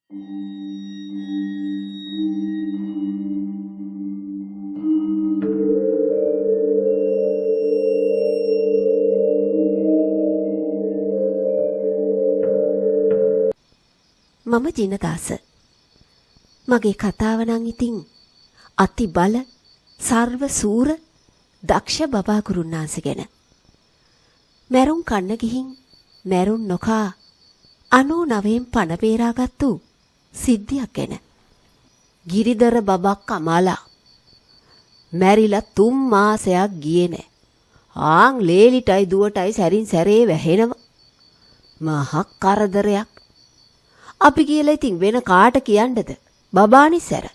මම ජිනදාස. මගේ කතාව නම් ඉතින් අති බල සර්ව සූර දක්ෂ බබා ගුරුන්නාන්සේ ගැන. මැරුම් කන්න ගිහින් මැරුම් නොකා 99න් පණ බේරාගත්තු සිද්ධියක් ගැන. ගිරිදර බබක් කමාලා මැරිලා 3 මාසයක් ගියේ නෑ. ආන් ලේලිටයි දුවටයි සැරින් සැරේ වැහෙනවා. මහ කරදරයක්. අපි කියලා ඉතින් වෙන කාට කියන්නද? බබානිසර.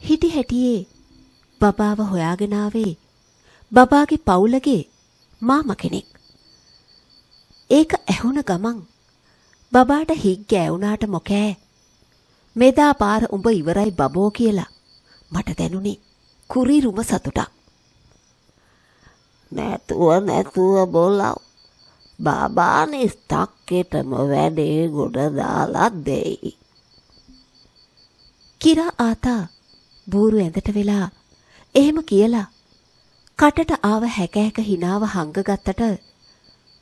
හිටි හැටියේ බබාව හොයාගෙන ආවේ බබාගේ පවුලගේ මාමා කෙනෙක්. ඒක ඇහුණ ගමන් බබාට හිග් ගෑවුනාට මොකෑ? මෙදා පාර උඹ ඉවරයි බබෝ කියලා මට දැනුනේ කුරිරුම සතුටක්. නැතුව බොලව. බබානේ ස්ටක්කේටම වැඩේ ගොඩ දාලා දෙයි. කිරා ආතා බూరు ඇඳට වෙලා එහෙම කියලා කටට ආව හැකහැක හිනාව හංගගත්තට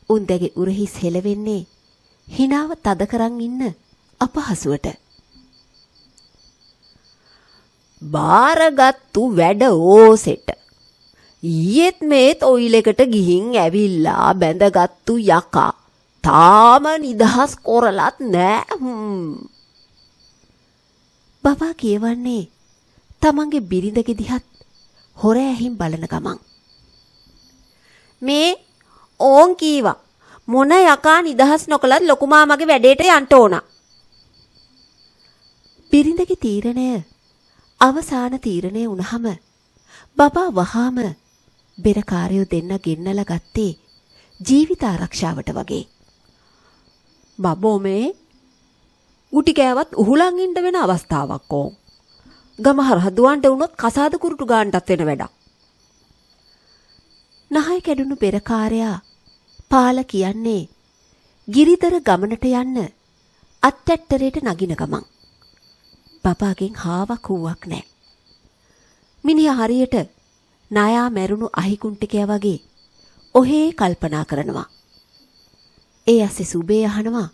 උන්දගේ උරහිස් හෙලවෙන්නේ හිනාව තද කරන් ඉන්න අපහසුවට. බාරගත්තු වැඩ ඕසෙට ඊයේත් මේ තොයිලෙකට ගිහින් ඇවිල්ලා බැඳගත්තු යකා තාම නිදහස් කරලත් නෑ. බබා කියවන්නේ තමන්ගේ බිරිඳගේ දිහත් හොර ඇහින් බලන ගමන්. මේ ඕන් කීවා මොන යකා නිදහස් නොකලත් ලොකු මාමගේ වැඩේට යන්න ඕන. බිරිඳගේ තීරණය අවසාන තීරණය වුණාම බබා වහාම බෙරකාරයෝ දෙන්න ගෙන්නලා ගත්තේ ජීවිත ආරක්ෂාවට වගේ. බබෝ මේ උටි කෑවත් උහුලන් ඉන්න වෙන අවස්ථාවක් ඕන්. ගම හරහා දුවන්ට වුණොත් කසාද කුරුටු ගාන්නටත් වෙන වැඩක්. නහය කැඩුණු බෙරකාරයා පාල කියන්නේ ගිරිදර ගමනට යන්න අත්‍යැට්ටරේට නගින ගමන්. බබාගෙන් හාවක් හුවක් නෑ. මිනිහා හරියට නායා මැරුණු අහිකුන්ටිකයා වගේ ඔහේ කල්පනා කරනවා. ඒ ඇස්සේ සුබේ අහනවා,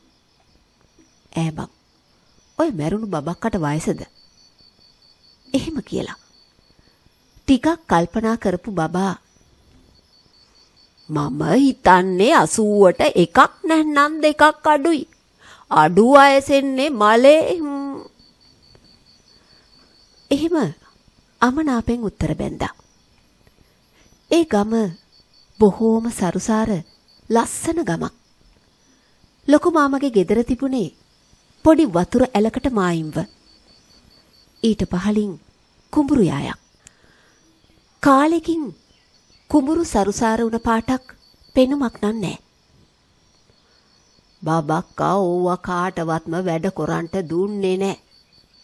ඈ බං ඔය මැරුණු බබක්කට වයසද? එහෙම කියලා. ටිකක් කල්පනා කරපු බබා මම හිතන්නේ 80ට එකක් නැත්නම් දෙකක් අඩුයි. අඩු වයසෙන්නේ මලේ. එහෙම අමනාපෙන් උත්තර බැන්දා. ඒ ගම බොහෝම සරුසාර ලස්සන ගමක්. ලොකු මාමගේ ගෙදර තිබුණේ පොඩි වතුර ඇලකට මායිම්ව. ඊට පහලින් කුඹුරු යායක්. කාලෙකින් කුඹුරු සරුසාර වුණ පාටක් පෙනුමක් නෑ. බබක්කා ඕවා කාටවත්ම වැඩ කොරන්ට දුන්නේ නෑ.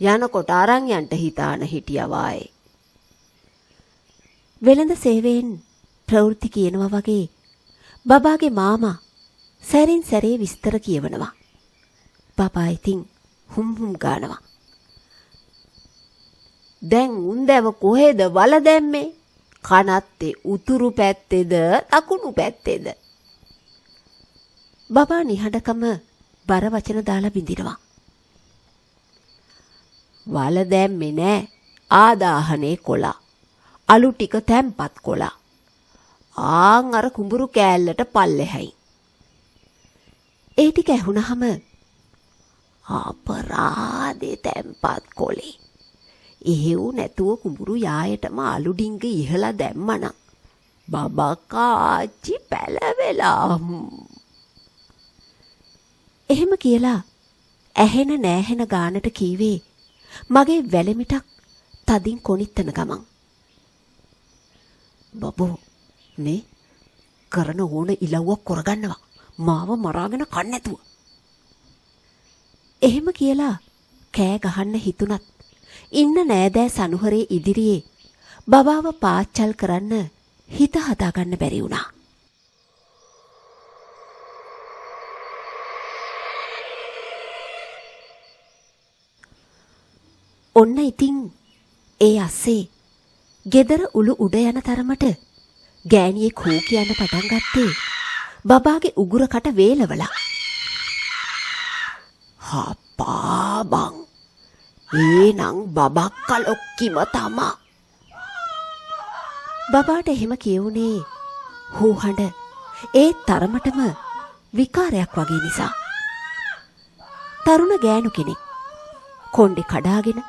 යනකොට අරන් යන්න හිතාන හිටියා වායේ. වෙළඳ සේවයෙන් ප්‍රවෘත්ති කියනවා වගේ බබාගේ මාමා සැරින් සැරේ විස්තර කියවනවා. බබා ඉතින් හුම් ගානවා. දැන් උන්දව කොහෙද වල දැම්මේ? කනත්තේ උතුරු පැත්තේද දකුණු පැත්තේද? බබා නිහඬකම බර වචන දාලා බින්දිනවා. වල දැම්මේ නෑ. ආදාහනේ කොලා. අලු ටික තැම්පත් කොලා. ආන් අර කුඹුරු කෑල්ලට පල්ලෙහයි. ඒ ටික ඇහුණහම අපරාදේ තැම්පත් කොලේ. එහෙව් නැතුව කුඹුරු යායටම අලු ඩිංග ඉහලා දැම්මනම් බබකා ආච්චි පැලවෙලා. එහෙම කියලා ඇහෙන නෑහෙන ගානට කීවේ මගේ වැලමිටක් තදින් කොනිත්තන ගමන්. බබෝ මේ කරන ඕන ඉලව්වක් කරගන්නවා මාව මරාගෙන කන්න නැතුව. එහෙම කියලා කෑ ගහන්න හිතුණත් ඉන්න නෑදෑ සනුහරේ ඉදිරියේ බබාව පාච්චල් කරන්න හිත හදාගන්න බැරි වුණා. ඔන්න ඉතින් ඒ අස්සේ ගෙදර උළු උඩ යන තරමට ගෑණියෙක් හූ කියන්න පටන් ගත්තේ බබාගේ උගුරකට වේලවලා. හප්පා බං ඒනං බබක්කලොක්කිම තමා. බබාට එහෙම කියවුනේ හූ හඬ ඒ තරමටම විකාරයක් වගේ නිසා. තරුණ ගෑනු කෙනෙක් කොණ්ඩේ කඩාගෙන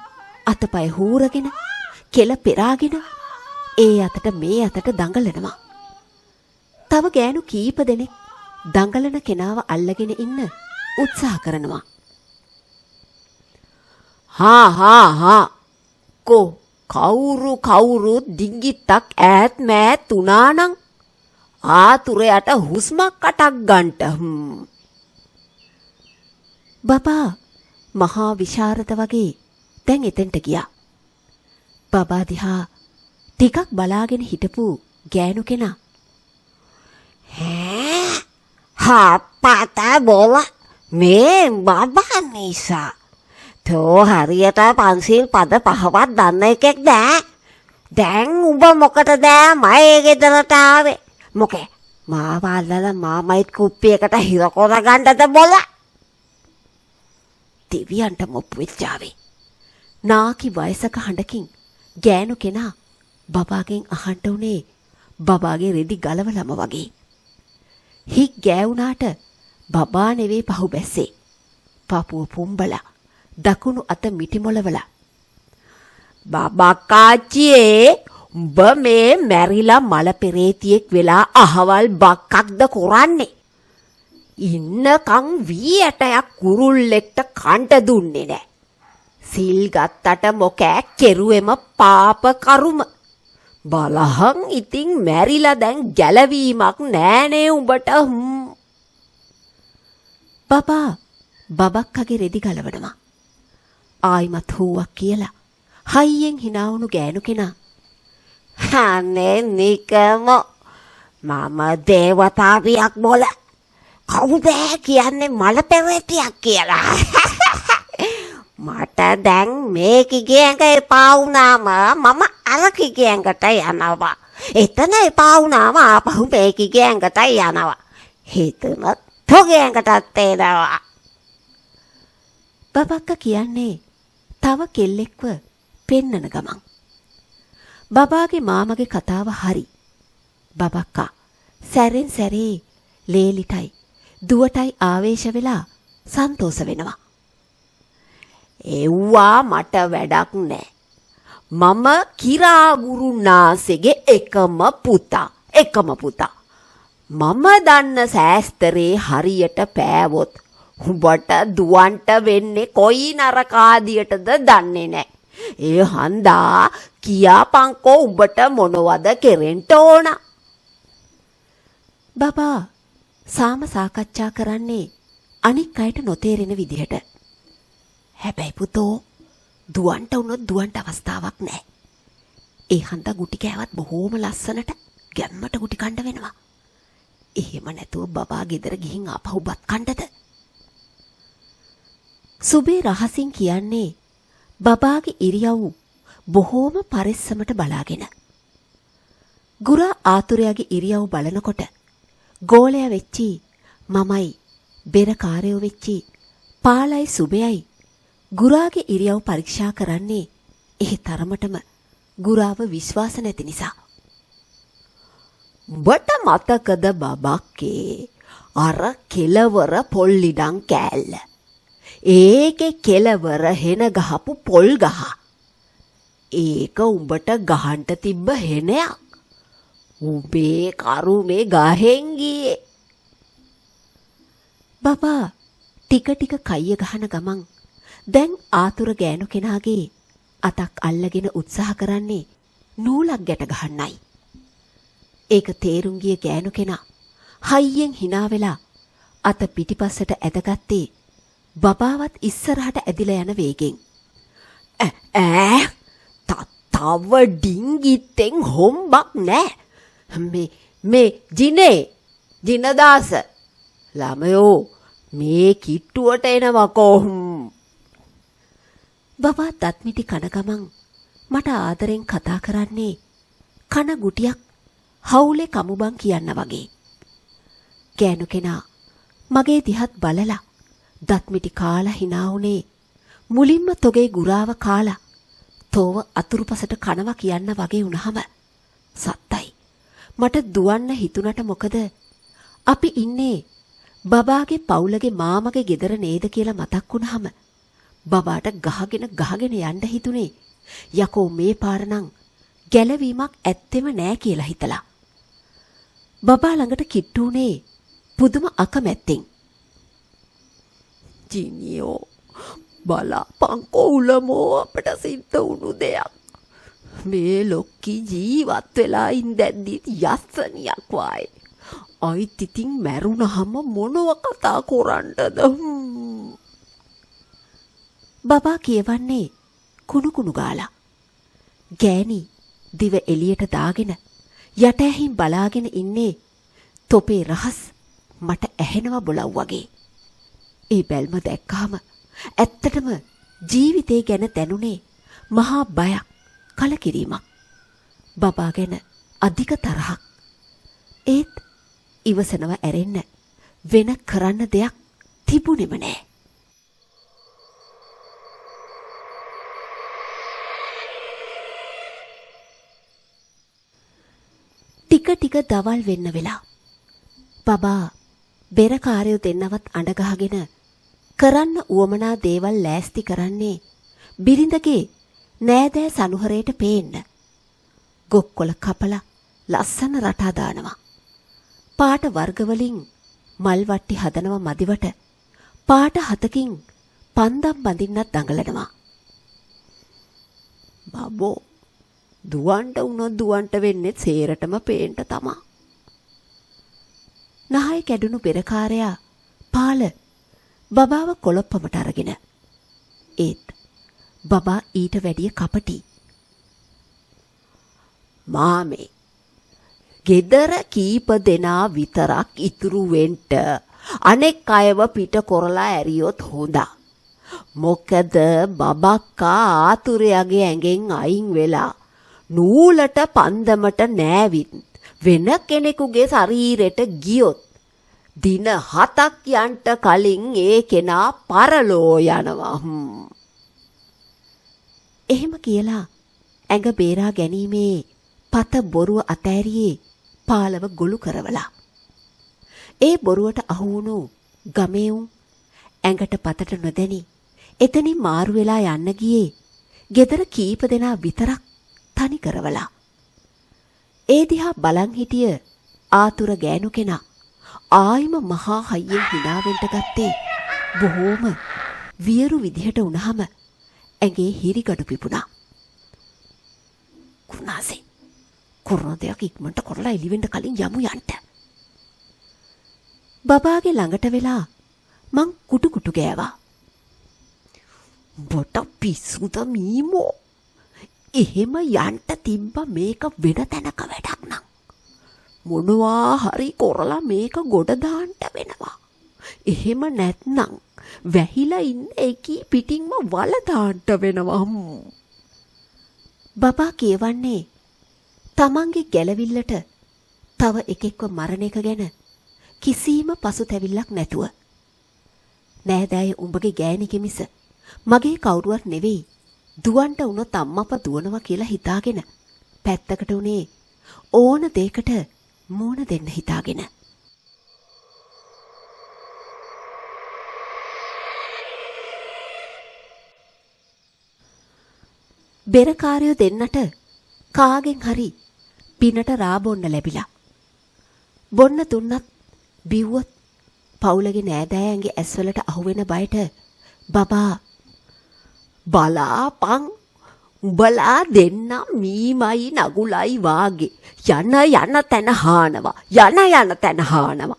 අතපය හූරගෙන කෙල පෙරාගෙන ඒ අතට මේ අතට දඟලනවා. තව ගෑනු කීප දෙනෙක් දඟලන කෙනාව අල්ලගෙන ඉන්න උත්සාහ කරනවා. හා කවුරු දිගිත්තක් ඈත් මෑත් උනානං ආතුරයට හුස්මක් අටක් ගන්ට. බබා මහා විශාරද වගේ දැන් එතෙන්ට ගියා. බබා දිහා ටිකක් බලාගෙන හිටපු ගෑනු කෙනා හප්පත බොල මේ බබා නිසා තෝ හරියට පන්සිල් පද පහවත් දන්න එකෙක් දෑ. දැන් උඹ මොකටද මගේ ගෙදරට ආවේ? මොකේ මාව අල්ලලා මාමයිත් කුප්පියකට හිර කරගන්නද බොල? දෙවියන්ට මොප්පු වෙච්චාවේ. නාකි වයසක හඬකින් ගෑනු කෙනා බබාගෙන් අහන්න උනේ බබාගේ රෙදි ගලවලම වගේ. හික් ගෑවුනාට බබා නෙවේ පහු බැස්සේ. පපුව පුම්බලා දකුණු අත මිටිමොලවලා. බබක්කාච්චියේ උඹ මේ මැරිලා මල පෙරේතියෙක් වෙලා අහවල් බක්කක්ද කරන්නේ? ඉන්නකම් වී ඇටයක් කුරුල්ලෙක්ට කන්ට දුන්නේ නෑ. සිල් ගත්තට මොකෑ කෙරුවෙම පාප කරුම. බලහන් ඉතින් මැරිලා දැන් ගැලවීමක් නෑනේ උඹට. බබා බබක්කගේ රෙදි ගලවනවා. ආයිමත් හුවක් කියලා හයියෙන් හිනාවුණු ගෑනු කෙනා අනේ නිකම මම දේවතාවියක් බොල. කවුද කියන්නේ මල පෙරේතියක් කියලා? මට දැන් මේ කිගෑඟ එපා වුණාම මම අර කිගෑඟට යනවා. එතන එපා වුණාම ආපහු මේ කිගෑඟට යනවා. හිතම තොගෑඟටත් එනවා. බබක්ක කියන්නේ තව කෙල්ලෙක්ව පෙන්නන ගමන්. බබාගේ මාමගේ කතාව හරි. බබක්කා සැරෙන් සැරේ ලේලිටයි දුවටයි ආවේශ වෙලා සන්තෝෂ වෙනවා. එව්වා මට වැඩක් නෑ. මම කිරාගුරුනාසෙගේ එකම පුතා. මම දන්න සෑස්තරේ හරියට පෑවොත් උඹට දුවන්ට වෙන්නේ කොයි නරකාදියටද දන්නේ නෑ. ඒ හන්දා කියාපංකෝ උඹට මොනවද කෙරෙන්න ඕන? බබා සාම සාකච්ඡා කරන්නේ අනික් අයට නොතේරෙන විදිහට. හැබැයි පුතෝ දුවන්ට වුණොත් දුවන්ට අවස්ථාවක් නැහැ. ඒ හන්දා ගුටි කෑවත් බොහෝම ලස්සනට ගැම්මට ගුටි කන්න වෙනවා. එහෙම නැතුව බබා ගෙදර ගිහින් ආපහු බත් කන්නද? සුබේ රහසින් කියන්නේ බබාගේ ඉරියව් බොහෝම පරිස්සමට බලාගෙන. ගුරා ආතුරයාගේ ඉරියව් බලනකොට ගෝලයා වෙච්චි මමයි බෙරකාරයෝ වෙච්චි පාලයි සුබේයි ගුරාගේ ඉරියව් පරීක්ෂා කරන්නේ ඒ තරමටම ගුරාව විශ්වාස නැති නිසා. උඹට මතකද බබක්කේ අර කෙලවර පොල්ලිඩම් කෑල්ල? ඒකේ කෙලවර හෙන ගහපු පොල් ගහ. ඒක උඹට ගහන්ට තිබ්බ හෙනයක්. උඹේ කරුමේ ගහෙන් ගියේ. බබා ටික ටික කයිය ගහන ගමන් දැන් ආතුර ගෑනු කෙනාගේ අතක් අල්ලගෙන උත්සාහ කරන්නේ නූලක් ගැට ගහන්නයි. ඒක තේරුම් ගිය ගෑනු කෙනා හයියෙන් hina වෙලා අත පිටිපස්සට ඇදගත්තේ බබාවත් ඉස්සරහට ඇදිලා යන වේගෙන්. තව ඩිංගිත්තෙන් හොම්බක් නෑ. මේ ජිනදාස ළමයෝ මේ කිට්ටුවට එනවා කොහොම? බබා දත්මිටි කන ගමන් මට ආදරෙන් කතා කරන්නේ කන ගුටියක් හවුලේ කමුබන් කියන්න වගේ. ගෑනු කෙනා මගේ දිහත් බලලා දත්මිටි කාලා hina උනේ මුලින්ම තොගේ ගුරාව කාලා තෝව අතුරුපසට කනවා කියන්න වගේ වුණාම සත්තයි මට දුවන්න හිතුණට මොකද අපි ඉන්නේ බබාගේ පවුලගේ මාමගේ ගෙදර නේද කියලා මතක් වුණාම බබාට ගහගෙන යන්න හිතුනේ යකෝ මේ පාර නම් ගැලවීමක් ඇත්තෙම නෑ කියලා හිතලා. බබා ළඟට කිට්ටුනේ පුදුම අකමැත්තෙන්. ජීනියෝ බලාපංකෝ උලමෝ අපට සිද්ධ වුණු දෙයක්. මේ ලොක්කි ජීවත් වෙලා ඉඳද්දි යස්සනියක් වායි. අයිත් ඉතින් මැරුණහම මොනව කතා කරන්නද? බබා කියවන්නේ කුණු ගාලා. ගෑණි දිව එළියට දාගෙන යට ඇහින් බලාගෙන ඉන්නේ තොපේ රහස් මට ඇහෙනවා බොලව් වගේ. ඒ බැල්ම දැක්කාම ඇත්තටම ජීවිතේ ගැන දැනුනේ මහා බයක්, කලකිරීමක්. බබා ගැන අධික තරහක්. ඒත් ඉවසනව ඇරෙන්න වෙන කරන්න දෙයක් තිබුණෙම නෑ. ටික දවල් වෙන්න වෙලා බබා බෙරකාරයෝ දෙන්නවත් අඬගහගෙන කරන්න උවමනා දේවල් ලෑස්ති කරන්නේ බිරිඳගේ නෑදෑ සනුහරයට පේන්න. ගොක්කොල කපලා ලස්සන රටා දානවා. පාට වර්ගවලින් මල් වට්ටි හදනවා මදිවට පාට 7කින් පන්දම් බඳින්නත් දඟලනවා. බබෝ දුවන්ට වුණොත් දුවන්ට වෙන්නේ සේරටම පේන්න තමා. නහය කැඩුණු පෙරකාරයා පාල බබාව කොළොප්පමට අරගෙන. ඒත් බබා ඊට වැඩිය කපටි. මාමේ ගෙදර කීප දෙනා විතරක් ඉතුරු වෙන්න අනෙක් අයව පිට කොරලා ඇරියොත් හොඳා. මොකද බබක්කා ආතුරයාගේ ඇඟෙන් අයින් වෙලා නූලට පන්දමට නෑවිත් වෙන කෙනෙකුගේ ශරීරෙට ගියොත් දින 7ක් යන්ට කලින් ඒ කෙනා පරලෝ යනවා. එහෙම කියලා ඇඟ බේරා ගැනීමේ පත බොරුව අතෑරියේ පාලව ගොළු කරවලා. ඒ බොරුවට අහු වුණු ගමේ උන් ඇඟට පතට නොදැනි එතනින් මාරු වෙලා යන්න ගියේ ගෙදර කීප දෙනා විතරක් තනි කරවලා. ඒ දිහා බලන් හිටිය ආතුර ගෑනු කෙනා ආයිම මහා හයියෙන් hinaවෙන්ට ගත්තේ බොහෝම වියරු විදිහට වුණාම ඇඟේ හිරිගඩු පිපුණා. කුණාසේ කොරන දෙයක් ඉක්මනට කරලා එළිවෙන්න කලින් යමු යන්න. බබාගේ ළඟට වෙලා මං කුටු ගෑවා. බොට පිස්සුද මීමෝ. එහෙම යන්න තිබ්බ මේක වෙන තැනක වැඩක් නම් මොනවා හරි කරලා මේක ගොඩ දාන්න වෙනවා. එහෙම නැත්නම් වැහිලා ඉන්න එකී පිටින්ම වල දාන්න වෙනවා. බබා කියවන්නේ තමන්ගේ ගැලවිල්ලට තව එකෙක්ව මරණ එක ගැන කිසිම පසුතැවිල්ලක් නැතුව. නෑදෑය උඹගේ ගෑණික මිස මගේ කවුරුවත් නෙවෙයි. දුවන්ට වුණොත් අම්මප්පා දුවනවා කියලා හිතාගෙන පැත්තකට උනේ ඕන දෙයකට මූණ දෙන්න හිතාගෙන. බෙරකාරයෝ දෙන්නට කාගෙන් හරි පිනට රාබොන්න ලැබිලා. බොන්න දුන්නත් බිව්වොත් පවුලගේ නෑදෑයන්ගේ ඇස්වලට අහුවෙන බයට බබා බලාපං උඹලා දෙන්න මීමයි නගුලයි වාගේ යන තැන හානවා යන තැන හානවා.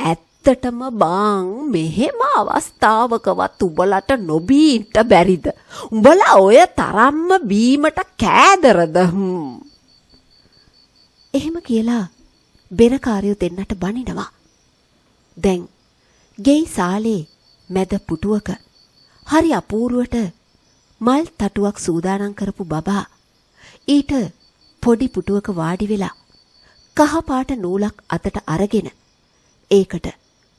ඇත්තටම බං මෙහෙම අවස්ථාවකවත් උඹලට නොබී ඉන්න බැරිද? උඹලා ඔය තරම්ම බීමට කෑදරද? එහෙම කියලා බෙරකාරයෝ දෙන්නට බනිනවා. දැන් ගෙයි සාලේ මැද පුටුවක හරි අපූර්වට මල් තටුවක් සූදානම් කරපු බබා ඊට පොඩි පුටුවක වාඩි වෙලා කහ පාට නූලක් අතට අරගෙන ඒකට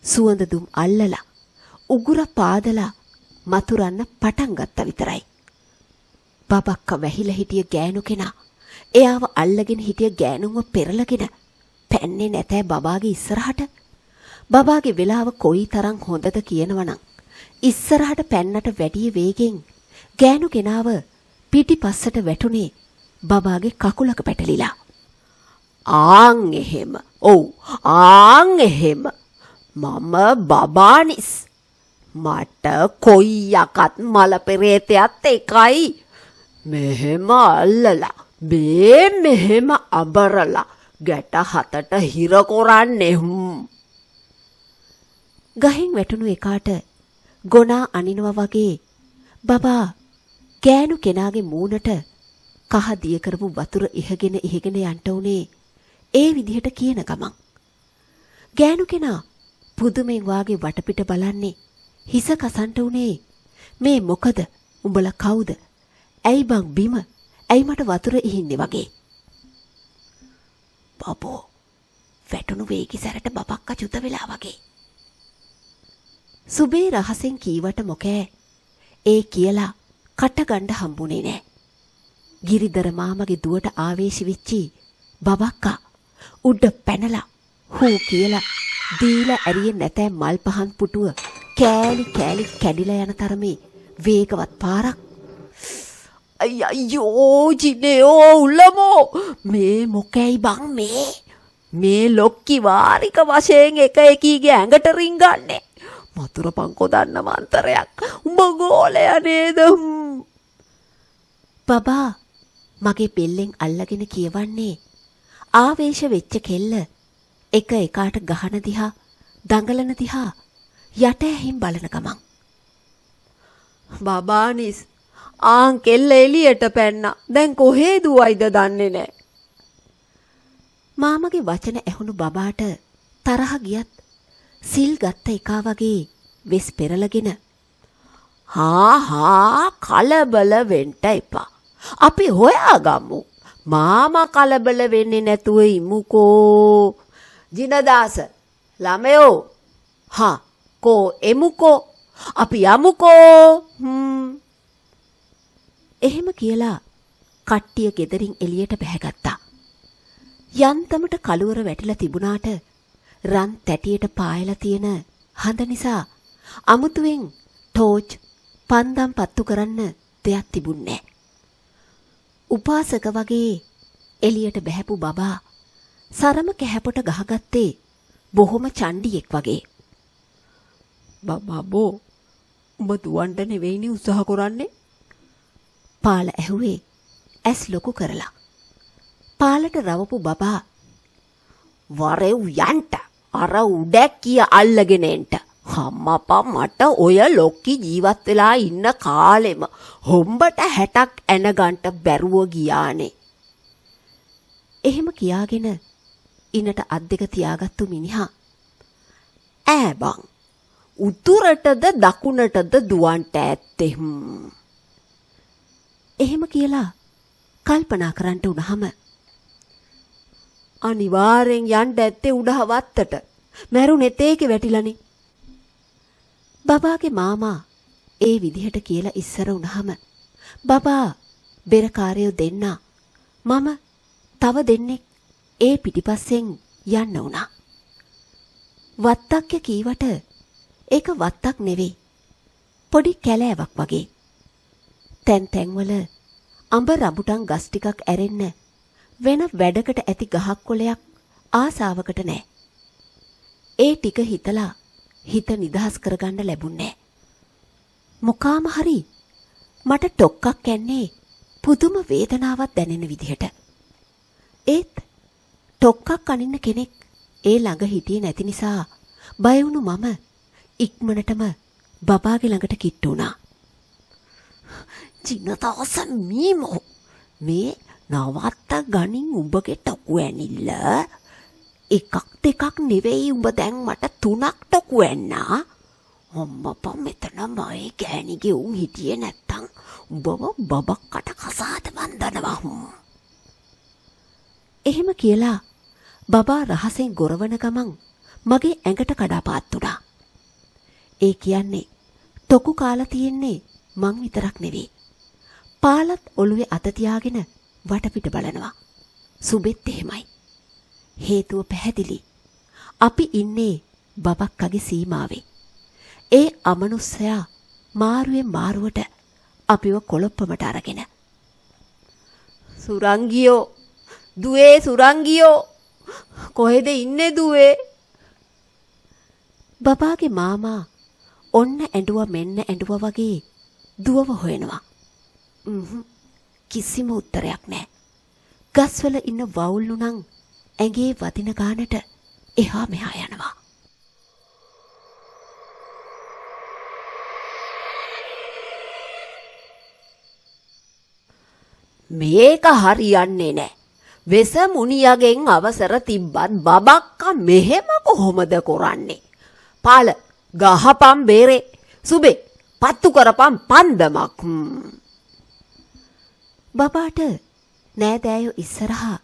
සුවඳ දුම් අල්ලලා උගුර පාදලා මතුරන්න පටන් ගත්ත විතරයි. බබක්ක වැහිලා හිටිය ගෑනු කෙනා එයාව අල්ලගෙන හිටිය ගෑනුන්ව පෙරලගෙන පැන්නේ නැතෑ බබාගේ ඉස්සරහට. බබාගේ වෙලාව කොයි තරම් හොඳද කියනවනම් ඉස්සරහට පැන්නට වැඩි වේගෙන් ගෑනු කෙනාව පිටිපස්සට වැටුනේ බබාගේ කකුලක පැටලිලා. ආන් එහෙම. ඔව් ආන් එහෙම. මම බබානිස්. මට කොයි යකත් මල පෙරේතයත් එකයි. මෙහෙම අල්ලලා මෙහෙම අබරලා ගැට හතට හිර කොරන්නේ. ගහෙන් වැටුණු එකාට ගොනා අනිනවා වගේ බබා ගෑනු කෙනාගේ මූණට කහ දිය කරපු වතුර ඉහගෙන යන්න උනේ ඒ විදිහට කියන ගමන්. ගෑනු කෙනා පුදුමෙන් වාගේ වටපිට බලන්නේ හිස කසන්ට උනේ මේ මොකද උඹලා කවුද? ඇයි බං බිම? ඇයි මට වතුර ඉහින්නේ වගේ? බබෝ වැටුණු වේගි සැරට බබක්ක චුත වෙලා වගේ. සුබේ රහසෙන් කීවට මොකෑ ඒ කියලා කට ගන්න හම්බුනේ නෑ. ගිරිදර මාමගේ දුවට ආවේශ වෙච්චි බබක්කා උඩ පැනලා හූ කියලා දීලා ඇරියේ නැතෑ මල් පහන් පුටුව කෑලි කැඩිලා යන තරමේ වේගවත් පාරක්. අයියෝ ජිනේෝ උල්ලමෝ මේ මොකැයි බං මේ ලොක්කි වාරික වශයෙන් එක එකීගේ ඇඟට රිංගන්නේ. මතුර පංකෝ දන්න මන්තරයක්. උඹ ගෝලයා නේද? බබා මගේ බෙල්ලෙන් අල්ලගෙන කියවන්නේ ආවේශ වෙච්ච කෙල්ල එක එකාට ගහන දිහා දඟලන දිහා යට ඇහින් බලන ගමන්. බබානිස් ආන් කෙල්ල එළියට පැන්නා. දැන් කොහේ දුවයිද දන්නේ නැහැ. මාමගේ වචන ඇහුණු බබාට තරහ ගියත් සිල් ගත්ත එකා වගේ වෙස් පෙරලගෙන හා කලබල වෙන්න එපා. අපි හොයාගමු. මාමා කලබල වෙන්නේ නැතුව ඉමුකෝ. ජිනදාස ළමයෝ කෝ එමුකෝ. අපි යමුකෝ. එහෙම කියලා කට්ටිය ගෙදරින් එළියට බැහැගත්තා. යන්තමට කළුවර වැටිලා තිබුණාට රන් තැටියට පායලා තියෙන හඳ නිසා අමුතුවෙන් ටෝච් පන්දම් පත්තු කරන්න දෙයක් තිබුණේ නැහැ. උපාසක වගේ එළියට බැහැපු බබා සරම කැහැපොට ගහගත්තේ බොහොම චණ්ඩියෙක් වගේ. බබෝ උඹ දුවන්න නෙවෙයිනේ උත්සාහ කරන්නේ. පාල ඇහුවේ ඇස් ලොකු කරලා. පාලට රවපු බබා වරෙව් යන්ට අර උඩැක්කිය අල්ලගෙන එන්ට. අම්මපා මට ඔය ලොක්කි ජීවත් වෙලා ඉන්න කාලෙම හොම්බට 60ක් ඇනගන්ට බැරුව ගියානේ. එහෙම කියාගෙන ඉන්නට අත් දෙක තියාගත්තු මිනිහා ඈ බං උතුරටද දකුණටද දුවන්ට ඇත්තේ. එහෙම කියලා කල්පනා කරන්න උනහම අනිවාර්යෙන් යන්න ඇත්තේ උඩහ වත්තට. මැරුණෙත් ඒකේ වැටිලානේ. බබාගේ මාමා ඒ විදිහට කියලා ඉස්සර වුණාම බබා බෙරකාරයෝ දෙන්නා මම තව දෙන්නෙක් ඒ පිටිපස්සෙන් යන්න වුණා. වත්තක්ය කීවට ඒක වත්තක් නෙවෙයි. පොඩි කැලෑවක් වගේ. තැන් තැන්වල අඹ රඹුටන් ගස් ටිකක් ඇරෙන්න වෙන වැඩකට ඇති ගහක් කොළයක් ආසාවකට නැහැ. ඒ ටික හිතලා හිත නිදහස් කරගන්න ලැබුණේ. මොකාම හරි මට ටොක්කක් කන්නේ පුදුම වේදනාවක් දැනෙන විදිහට. ඒත් ටොක්කක් අනින්න කෙනෙක් ඒ ළඟ හිටියේ නැති නිසා බය වුණු මම ඉක්මනටම බබාගේ ළඟට කිට්ටු වුණා. ජිනදාස මීමෝ මේ නවත්ත ගනින් උඹගේ ටොකු ඇනිල්ල. එකක් දෙකක් නෙවෙයි උඹ දැන් මට 3ක් ටොකු ඇන්නා. අම්මපා මෙතන මයි ගෑණිගේ උන් හිටියේ නැත්තම් බව බබක්කට කසාද වන්දනවා. එහෙම කියලා බබා රහසෙන් ගොරවන ගමන් මගේ ඇඟට කඩාපාත් වුණා. ඒ කියන්නේ තොකු කාලා තියෙන්නේ මං විතරක් නෙවෙයි. පාලත් ඔළුවේ අත තියාගෙන වටපිට බලනවා. සුබෙත් එහෙමයි. හේතුව පැහැදිලි. අපි ඉන්නේ බබක්කගේ සීමාවේ. ඒ අමනුස්සයා මාරුවෙන් මාරුවට අපිව කොළොප්පමට අරගෙන. සුරංගියෝ දුවේ සුරංගියෝ කොහෙද ඉන්නේ දුවේ? බබාගේ මාමා ඔන්න ඇඬුවා මෙන්න ඇඬුවා වගේ දුවව හොයනවා. කිසිම උත්තරයක් නැහැ. ගස්වල ඉන්න වවුල්ලු නම් ඇඟේ වදින ගානට එහා මෙහා යනවා. මේක හරියන්නේ නැහැ. වෙස මුනියගෙන් අවසර තිබ්බත් බබක්කා මෙහෙම කොහොමද කරන්නේ? පාල ගහපම් බේරේ. සුබේ පත්තු කරපම් පන්දමක්. බබාට නෑදෑයෝ ඉස්සරහා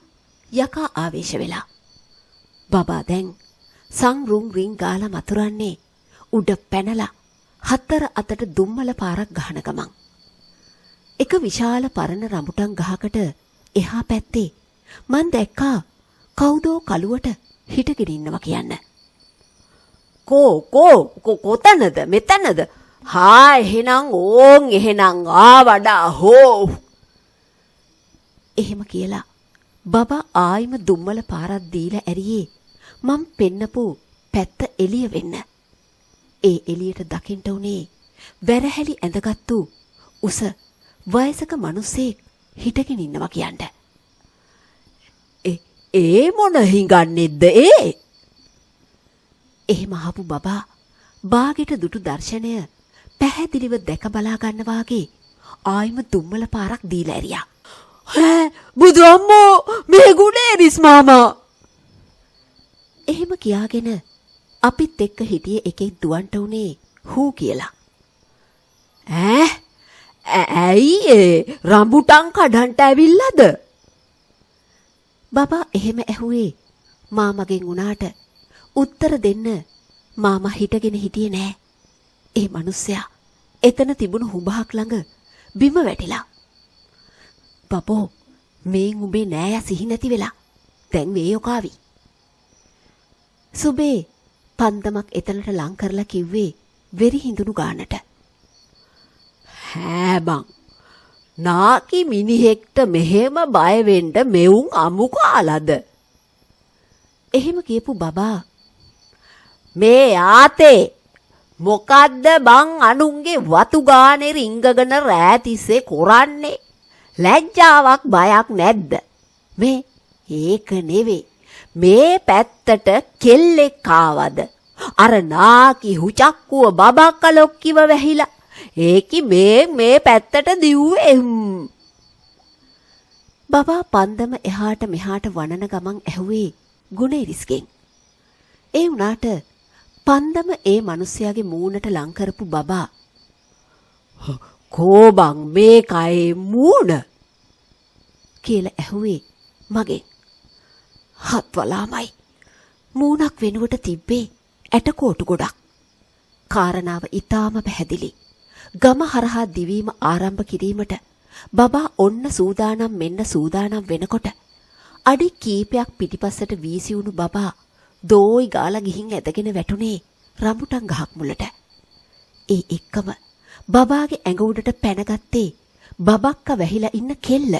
යකා ආවේශ වෙලා. බබා දැන් සංරුම් රින් ගාලා මතුරන්නේ උඩ පැනලා හතර අතට දුම්මල පාරක් ගහන ගමන්. එක විශාල පරණ රඹුටන් ගහකට එහා පැත්තේ මං දැක්කා කවුදෝ කලුවට හිටගෙන ඉන්නවා කියන්න. කොතනද මෙතනද? හා එහෙනම් ඕන් එහෙනම් ආවඩා හෝ. එහෙම කියලා බබා ආයිම දුම්මල පාරක් දීලා ඇරියේ මං පෙන්නපු පැත්ත එළිය වෙන්න. ඒ එළියට දකින්න උනේ වැරහැලි ඇඳගත්තු උස වයසක මිනිසෙක් හිටගෙන ඉන්නවා කියන්න. ඒ මොන හිඟන්නේද ඒ? එහෙම අහපු බබා බාගෙට දුටු දර්ශනය පැහැදිලිව දැක බලා ගන්නවාගේ ආයිම දුම්මල පාරක් දීලා ඇරියා. බුදු අම්මෝ මේ ගුණේරිස් මාමා. එහෙම කියාගෙන අපිත් එක්ක හිටියේ එකෙක් දුවන්ට උනේ හූ කියලා. ඇයි ඒ රඹුටන් කඩන්ට ඇවිල්ලාද? බබා එහෙම ඇහුවේ මාමගෙන් උනාට උත්තර දෙන්න මාමා හිටගෙන හිටියේ නෑ. ඒ මිනිස්සයා එතන තිබුණු හුඹහක් ළඟ බිම වැටිලා. බබෝ මේ උඹේ නෑය සිහි නැති වෙලා දැන් වේයෝකාවි. සුබේ පන්දමක් එතනට ලං කරලා කිව්වේ වෙරි හිඳුණු ගානට. බං නාකි මිනිහෙක්ට මෙහෙම බය වෙන්න මෙවුන් අමු කාලද? එහෙම කියපු බබා මේ ආතේ මොකද්ද බං අනුන්ගේ වතු ගානේ රිංගගෙන රෑ තිස්සේ කරන්නේ? ලැජ්ජාවක් බයක් නැද්ද? මේ ඒක නෙවෙයි. මේ පැත්තට කෙල්ලෙක් ආවද? අර නාකි හුචක්කුව බබක්කලොක්කිව වැහිලා. ඒකි මේ පැත්තට දිව්වේ. බබා පන්දම එහාට මෙහාට වනන ගමන් ඇහුවේ ගුණේරිස්ගෙන්. ඒ වුණාට පන්දම ඒ මිනිස්යාගේ මූණට ලං කරපු බබා කෝබං මේකයි මූණ කියලා ඇහුවේ මගෙන්. හත් වලාමයි මූණක් වෙනුවට තිබ්බේ ඇටකොටු ගොඩක්. කාරණාව ඊටාම පැහැදිලි. ගම හරහා දිවීම ආරම්භ කිරීමට බබා ඔන්න සූදානම් මෙන්න සූදානම් වෙනකොට අඩි කීපයක් පිටිපස්සට වීසි වුණු බබා දෝයි ගාලා ගිහින් ඇදගෙන වැටුනේ රඹුටන් ගහක් මුලට. ඒ එක්කම බබාගේ ඇඟ උඩට පැනගත්තේ බබක්ක වැහිලා ඉන්න කෙල්ල.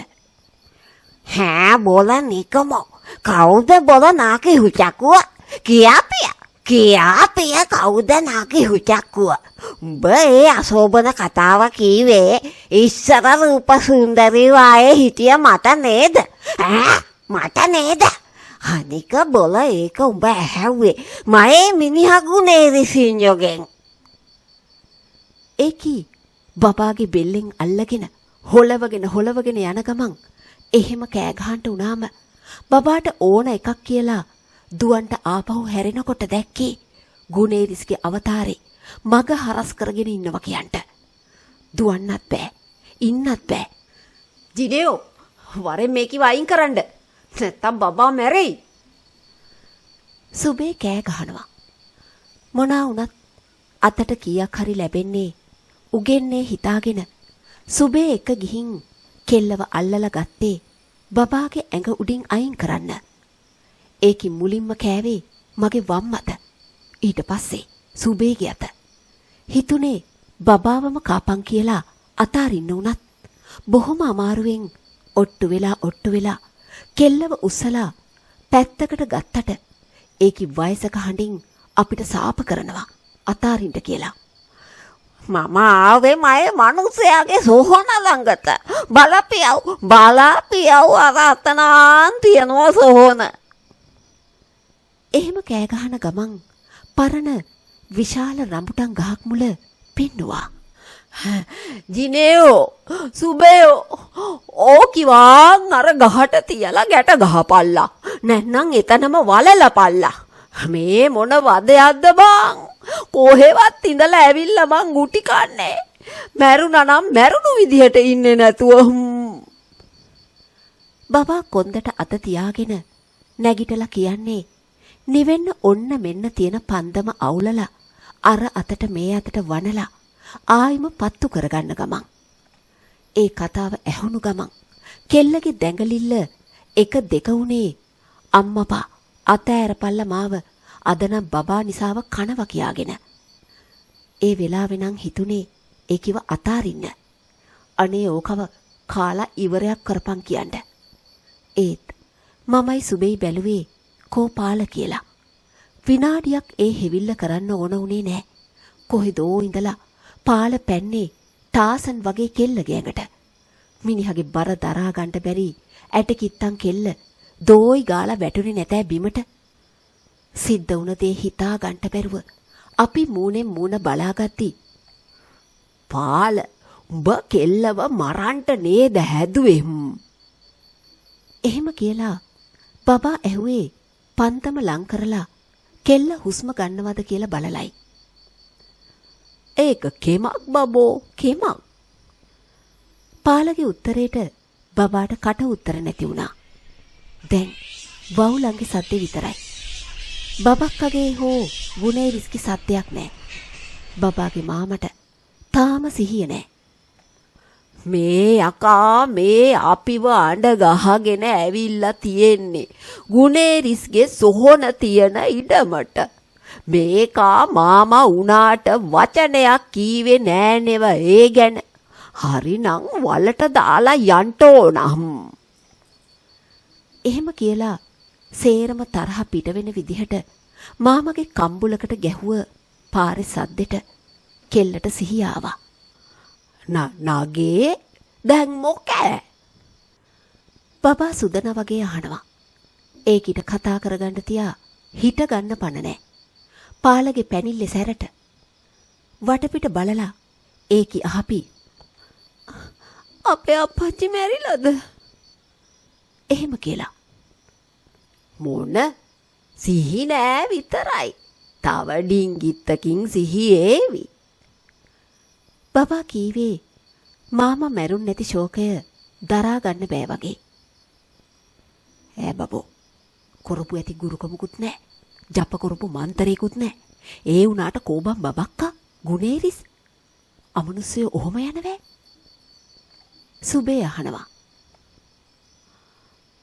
බෝල නිකමෝ කවුද බෝල නාකි හුචක්කුව? කියාපිය කවුද නාකි හුචක්කුව? උඹ ඒ අශෝභන කතාව කීවේ ඉස්සර රූප සුන්දරී වායේ හිටිය මට නේද? මට නේද? අනික බෝල ඒක උඹ ඇහැව්වේ මයේ මිනිහගුනේ රිසිඤ්ඤෝගෙන්. ඒකි බබාගේ බෙල්ලෙන් අල්ලගෙන හොලවගෙන යන ගමන් එහෙම කෑ ගහන්න උනාම බබාට ඕන එකක් කියලා දුවන්ට ආපහු හැරෙනකොට දැක්කේ ගුණේරිස්ගේ අවතාරේ මග හරස් කරගෙන ඉන්නවා කියන්ට. දුවන්නත් බෑ. ඉන්නත් බෑ. ජිනේව් වරෙන් මේකි වයින් කරන්න. නැත්තම් බබා මැරෙයි. සුබේ කෑ ගහනවා. මොනා වුණත් අතට කීයක් හරි ලැබෙන්නේ උගෙන්නේ හිතාගෙන සුබේ එක ගිහින් කෙල්ලව අල්ලලා ගත්තේ බබාගේ ඇඟ උඩින් අයින් කරන්න. ඒකි මුලින්ම කෑවේ මගේ වම් අත. ඊට පස්සේ සුබේගේ අත. හිතුනේ බබාවම කාපන් කියලා අතාරින්න උනත් බොහොම අමාරුවෙන් ඔට්ටු වෙලා කෙල්ලව උස්සලා පැත්තකට ගත්තට ඒකි වයසක හඬින් අපිට සාප කරනවා අතාරින්න කියලා. මම ආවේ මයේ මනුස්සයාගේ සෝහන ළඟට. බලපියව් අර අතනාන් තියනවා සෝහන. එහෙම කෑ ගහන ගමන් පරණ විශාල රඹුටන් ගහක් මුල පෙන්නවා. ජිනේව් සුබේයෝ ඕකිවාන් අර ගහට තියලා ගැට ගහපල්ලා. නැත්නම් එතනම වලලපල්ලා. මේ මොන වදයක්ද බං? කොහෙවත් ඉඳලා ඇවිල්ලා මං ගුටි කන්නේ. මැරුණා නම් මැරුණු විදිහට ඉන්නේ නැතුව. බබා කොන්දට අත තියාගෙන නැගිටලා කියන්නේ නිවෙන්න ඔන්න මෙන්න තියෙන පන්දම අවුලලා අර අතට මේ අතට වනලා ආයිම පත්තු කරගන්න ගමන්. ඒ කතාව ඇහුණු ගමන් කෙල්ලගේ දැඟලිල්ල එක දෙක උනේ අම්මපා අතෑරපල්ල මාව අදනම් බබා නිසාව කනවා කියාගෙන. ඒ වෙලාවේ නම් හිතුනේ ඒකිව අතාරින්න. අනේ ඕකව කාලා ඉවරයක් කරපන් කියන්න. ඒත් මමයි සුබෙයි බැලුවේ කෝපාල කියලා. විනාඩියක් ඒ හෙවිල්ල කරන්න ඕන උනේ නෑ. කොහෙදෝ ඉඳලා පාල පැන්නේ ටාසන් වගේ කෙල්ලගේ ඇඟට. මිනිහගේ බර දරා ගන්න බැරි ඇටකිත්තන් කෙල්ල දෝයි ගාලා වැටුනේ නැතෑ බිමට. සිද්ධ වුණ දේ හිතා ගන්න බැරුව අපි මූණෙන් මූණ බලාගත්ති. පාල උඹ කෙල්ලව මරන්ට නේද හැදුවේ? එහෙම කියලා බබා ඇහුවේ පන්තම ලං කරලා කෙල්ල හුස්ම ගන්නවද කියලා බලලයි. ඒක කෙමක් බබෝ කෙමක්. පාලගේ උත්තරේට බබාට කට උත්තර නැති වුණා. දැන් වවුලන්ගේ සද්දේ විතරයි. බබක්කගේ හෝ ගුණේ රිස්කි සද්දයක් නැහැ. බබාගේ මාමට තාම සිහිය නැහැ. මේ යකා මේ අපිව අඬ ගහගෙන ඇවිල්ලා තියෙන්නේ ගුණේරිස්ගේ සොහොන තියෙන ඉඩමට. මේකා මාමා උනාට වචනයක් කීවේ නෑනෙව ඒ ගැන. හරිනම් වලට දාලා යන්න ඕනම්. එහෙම කියලා සේරම තරහ පිට වෙන විදිහට මාමගේ කම්බුලකට ගැහුව පාරේ සද්දෙට කෙල්ලට සිහිය ආවා. නගේ දැන් මොකෑ? බබා සුදන වගේ අහනවා. ඒකිට කතා කරගන්න තියා හිට ගන්න පණ නෑ. පාලගේ පැනිල්ලේ සැරට වටපිට බලලා ඒකි අහපි. අපේ අප්පච්චි මැරිලාද? එහෙම කියලා. මොන සිහි නෑ විතරයි. තව ඩිංගිත්තකින් සිහි ඒවි. බබා කීවේ මාමා මැරුන් නැති ශෝකය දරා ගන්න බෑ වගේ. ඈ බබෝ කරපු ඇති ගුරුකමකුත් නෑ. ජප්ප කරපු මන්තරේකුත් නෑ. ඒ වුණාට කෝබම් බබක්කා ගුණේරිස් අමනුස්සය ඔහොම යනවෑ. සුබේ අහනවා.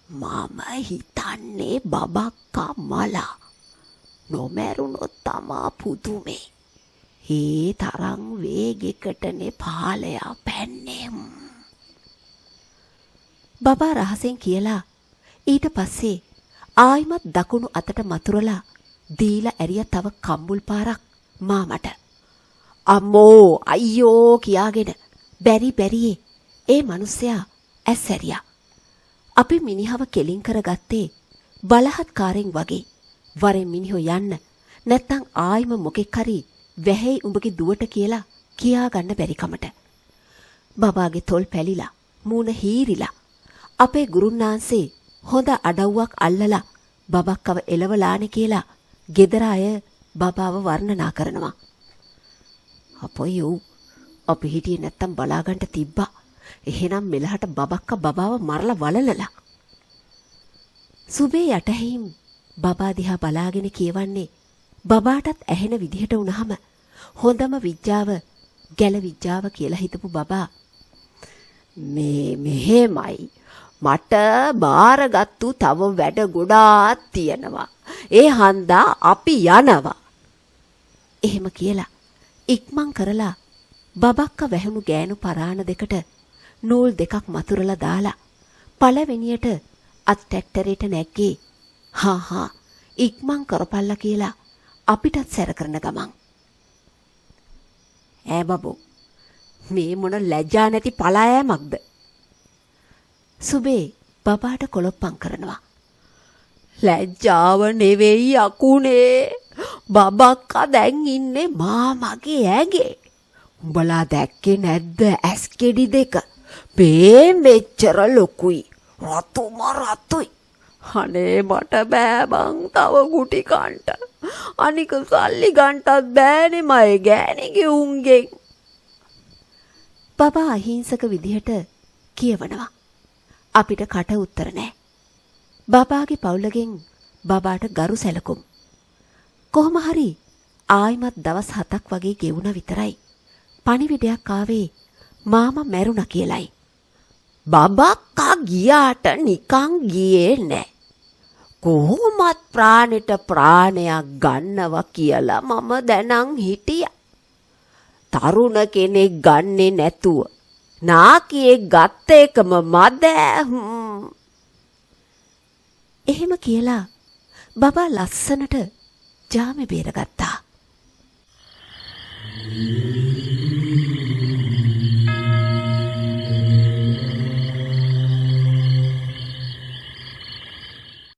මම හිතන්නේ බබක්කා මලා නොමැරුණොත් තමා පුදුමේ. ඒ තරම් වේගෙකටනේ පාලයා පැන්නේ. බබා රහසෙන් කියලා ඊට පස්සේ ආයිමත් දකුණු අතට මතුරලා දීලා ඇරිය තව කම්බුල් පාරක් මාමට. අම්මෝ අයියෝ කියාගෙන බැරියේ ඒ මිනිස්සයා ඇස් ඇරියා. අපි මිනිහව කෙලින් කරගත්තේ බලහත්කාරයෙන් වගේ. වරෙන් මිනිහෝ යන්න නැත්තම් ආයිම මොකෙක් හරි වැහැයි උඹගේ දුවට කියලා කියා ගන්න බැරි කමට. බබාගේ තොල් පැලිලා මූණ හීරිලා අපේ ගුරුන්නාන්සේ හොඳ අඩව්වක් අල්ලලා බබක්කව එලවලානේ කියලා ගෙදර අය බබාව වර්ණනා කරනවා. අපොයෝ අපි හිටියේ නැත්තම් බලාගන්න තිබ්බා. එහෙනම් මෙලහට බබක්ක බබාව මරලා වලලලා. සුබේ යටහිම් බබා දිහා බලාගෙන කියවන්නේ බබාටත් ඇහෙන විදිහට වුණාම හොඳම විද්‍යාව ගැල විද්‍යාව කියලා හිතපු බබා මෙහෙමයි මට බාරගත්තු තව වැඩ ගොඩාක් තියෙනවා. ඒ හන්දා අපි යනවා. එහෙම කියලා ඉක්මන් කරලා බබක්ක වැහුණු ගෑනු පරාණ දෙකට නූල් දෙකක් මතුරලා දාලා පළවෙනියට අත් ට්‍රැක්ටරේට නැග්ගේ. හා ඉක්මන් කරපල්ලා කියලා අපිටත් සැර කරන ගමන්. ඈ බබෝ මේ මොන ලැජ්ජා නැති පලායෑමක්ද? සුබේ බබාට කොලොප්පම් කරනවා. ලැජ්ජාව නෙවෙයි අකුනේ. බබක්කා දැන් ඉන්නේ මාමගේ ඇගේ. උඹලා දැක්කේ නැද්ද ඇස් කෙඩි දෙක? පේ මෙච්චර ලොකුයි. රතුම රතුයි. අනේ මට බෑ බං තව ගුටි කන්ට. අනික සල්ලි ගන්ටත් බෑනේ මගේ ගෑණිගේ උන්ගෙන්. බබා අහිංසක විදිහට කියවනවා. අපිට කට උත්තර නෑ. බබාගේ පවුලගෙන් බබාට ගරු සැලකුම්. කොහොම හරි ආයිමත් දවස් 7ක් වගේ ගෙවුණ විතරයි පණිවිඩයක් ආවේ මාමා මැරුණා කියලයි. බබක්කා ගියාට නිකන් ගියේ නෑ. කොහොමත් ප්‍රාණෙට ප්‍රාණයක් ගන්නවා කියලා මම දැනන් හිටියා. තරුණ කෙනෙක් ගන්නේ නැතුව නාකියේ ගත්ත එකම මද. එහෙම කියලා බබා ලස්සනට ජාමේ බේරගත්තා.